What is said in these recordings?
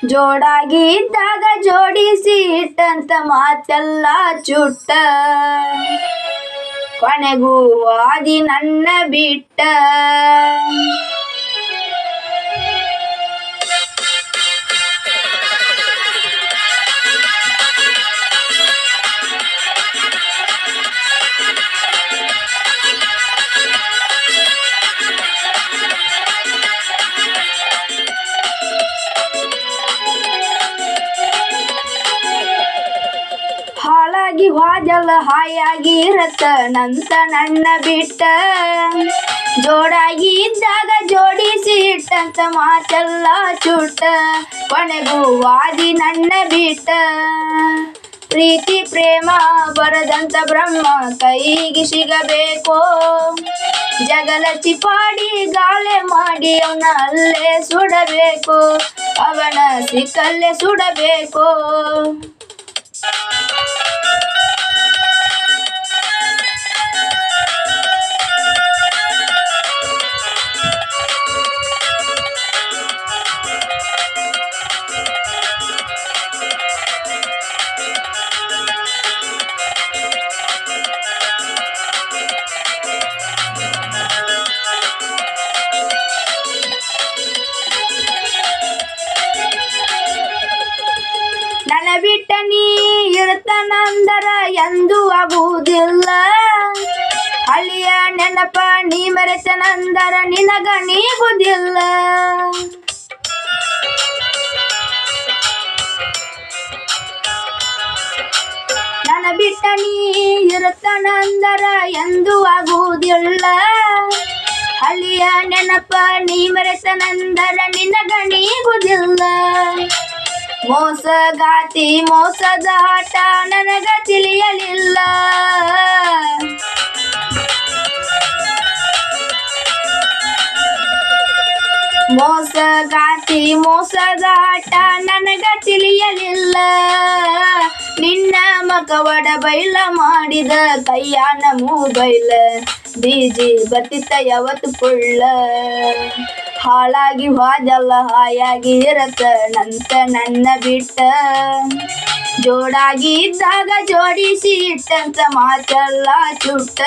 ಜೋಡಾಗಿ ಇದ್ದಾಗ ಜೋಡಿಸಿ ಇಟ್ಟಂತ ಮಾತೆಲ್ಲ ಚುಟ್ಟ, ಕೊನೆಗೂ ಆದಿ ನನ್ನ ಬಿಟ್ಟ. ಹಾಳಾಗಿ ಹೋದಲ್ಲ ಹಾಯಾಗಿ ಇರತ್ತ ನಂತ ನನ್ನ ಬಿಟ್ಟ, ಜೋಡಾಗಿ ಇದ್ದಾಗ ಜೋಡಿಸಿ ಇಟ್ಟಂತ ಮಾತೆಲ್ಲ ಚುಟ್ಟ, ಕೊನೆಗೂ ವಾದಿ ನನ್ನ ಬಿಟ್ಟ. ಪ್ರೀತಿ ಪ್ರೇಮ ಬರದಂತ ಬ್ರಹ್ಮ ಕೈಗೆ ಸಿಗಬೇಕು, ಜಗಲ ಚಿಪಾಡಿ ಗಾಳೆ ಮಾಡಿ ಅವನ ಅಲ್ಲೇ ಸುಡಬೇಕು, ಅವನ ಸಿಕ್ಕಲ್ಲೇ ಸುಡಬೇಕು. ನನ್ನ ಬಿಟ್ಟ ನೀ ಇರ್ತಾನಂದರ ಎಂದೂ ಆಗುವುದಿಲ್ಲ, ಹಳ್ಳಿಯ ನೆನಪ ನೀ ಮರೆತನಂದರ ನಿನಗ ನೀಗುವುದಿಲ್ಲ. ನನ್ನ ಬಿಟ್ಟ ನೀ ಇರ್ತಾನಂದರ ಎಂದೂ ಆಗುವುದಿಲ್ಲ, ಹಳ್ಳಿಯ ನೆನಪ ನೀ ಮರೆತನಂದರ ನಿನಗ ನೀಗುವುದಿಲ್ಲ. ಮೋಸಗಾತಿ ಮೋಸದ ಆಟ ನನಗ ತಿಳಿಯಲಿಲ್ಲ, ಮೋಸಗಾತಿ ಮೋಸದ ಆಟ ನನಗ ತಿಳಿಯಲಿಲ್ಲ. ನಿನ್ನ ಮಕವಡ ಬೈಲ ಮಾಡಿದ ಕೈಯಾನ ಮೂಬೈಲ ಬೀಜಿ ಬರ್ತಿತ್ತ ಯಾವತ್ತು ಪುಳ್ಳ, ಹಾಳಾಗಿ ಹೋದಲ್ಲ ಹಾಯಾಗಿ ಇರತ್ತ ನಂತ ನನ್ನ ಬಿಟ್ಟ, ಜೋಡಾಗಿ ಇದ್ದಾಗ ಜೋಡಿಸಿ ಇಟ್ಟಂತ ಮಾತೆಲ್ಲ ಚುಟ್ಟ,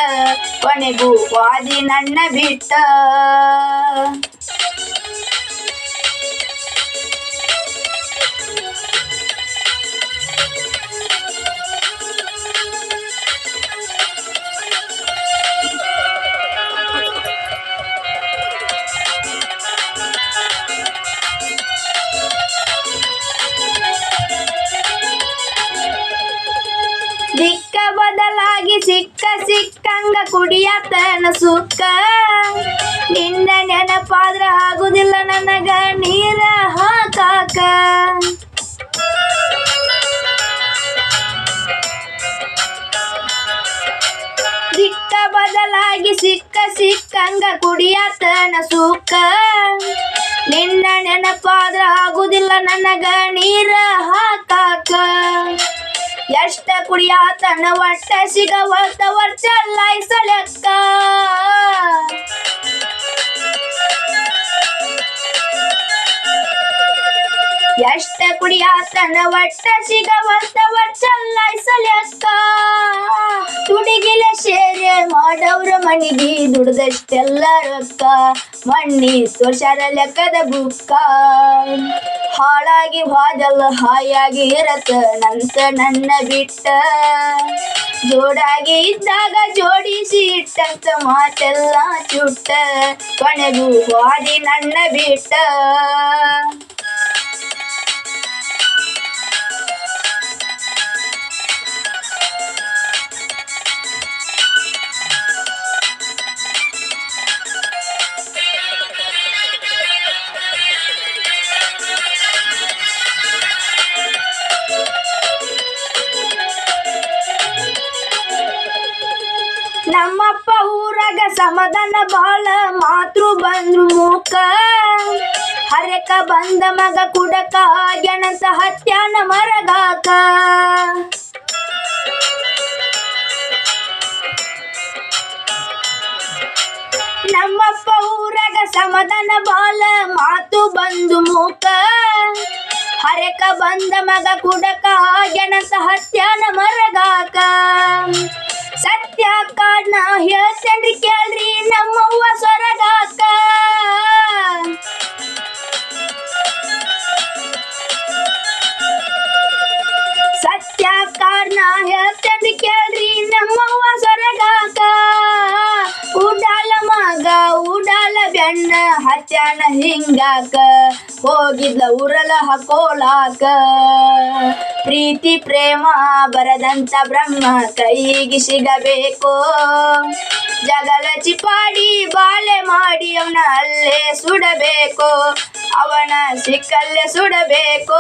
ಕೊನೆಗೂ ವಾದಿ ನನ್ನ ಬಿಟ್ಟ. ದಿಕ್ಕ ಬದಲಾಗಿ ಸಿಕ್ಕ ಸಿಕ್ಕಂಗ ಕುಡಿಯತನ ಸುಕ್ಕ, ನಿನ್ನ ನೆನಪಾದ್ರ ಆಗುದಿಲ್ಲ ನನಗ ನೀರ ಹಾಕಾಕ. ದಿಕ್ಕ ಬದಲಾಗಿ ಸಿಕ್ಕ ಸಿಕ್ಕಂಗ ಕುಡಿಯತನ ಸುಕ್ಕ, ನಿನ್ನ ನೆನಪಾದ್ರ ಆಗುದಿಲ್ಲ ನನಗ ನೀರ ಹಾಕಾಕ. ಎಷ್ಟ ಕುಡಿಯಾತನ ಒಟ್ಟ ಸಿಗವಲ್ತ ವರ್ಷ ಲಾಯ್ಸಲೆಕ್ಕ, ಎಷ್ಟ ಕುಡಿಯಾತನ ಒಟ್ಟ ಸಿಗವಲ್ತ ವರ್ಷ ಲಾಯ್ಸಲೆಕ್ಕ. ತುಡಿಗಿಲ ಸೇರೆ ಮಾಡವ್ರ ಮನಿಗೆ ದುಡ್ದಷ್ಟೆಲ್ಲ ರೊಕ್ಕ, ಮಣ್ಣಿ ತೋರ್ಸಾರ ಲೆಕ್ಕದ ಬುಕ್ಕ. ಹಾಳಾಗಿ ಹೋದಲ್ಲ ಹಾಯಾಗಿ ಇರತ್ತ ನಂತ ನನ್ನ ಬಿಟ್ಟ, ಜೋಡಾಗಿ ಇದ್ದಾಗ ಜೋಡಿಸಿ ಇಟ್ಟಂತ ಮಾತೆಲ್ಲ ಚುಟ್ಟ, ಕೊನೆಗೂ ವಾದಿ ನನ್ನ ಬಿಟ್ಟ. ನಮ್ಮಪ್ಪ ಊರಾಗ ಸಮಾಧಾನ ಬಾಳ ಮಾತೃ ಬಂದ್ರು ಮೂಕ, ಹರಕ ಬಂದ ಮಗ ಕುಡಕ ಆಗ್ಯಾನಂತ ಹತ್ಯಾನ ಮರಗಾಕ. ನಮ್ಮಪ್ಪ ಊರಾಗ ಸಮಾಧಾನ ಬಾಳ ಮಾತು ಬಂದು ಮೂಕ, ಹರಕ ಬಂದ ಮಗ ಕುಡಕ ಹಾಗೆನಂತ ಹತ್ಯಾನ ಮರಗಾಕ ಸತ್ಯ ಕಾಡ್ನ ಹೇಳ್ತೇನ್ರಿ ಕೇಳ್ರಿ ನಮ್ಮವ್ವ ಸ್ವರಗಾಕ ಸತ್ಯ ಕಾಡ್ನ ಹೇಳ್ತೇನ್ರಿ ಕೇಳ್ರಿ ನಮ್ಮವ್ವ ಸ್ವರಗಾಕ ಉಡಾಲ ಮಗ ಉಡಾಲ ಬೆಣ್ಣ ಹತ್ಯಾನ ಹಿಂಗಾಕ ಹೋಗಿದ್ಲ ಉರಲ ಹಾಕೋಳಾಕ ಪ್ರೀತಿ ಪ್ರೇಮ ಬರದಂತ ಬ್ರಹ್ಮ ಕೈಗೆ ಸಿಗಬೇಕು ಜಗಲ ಚಿಪಾಡಿ ಬಾಳೆ ಮಾಡಿ ಅವನ ಅಲ್ಲೇ ಸುಡಬೇಕು ಅವನ ಸಿಕ್ಕಲ್ಲೇ ಸುಡಬೇಕು.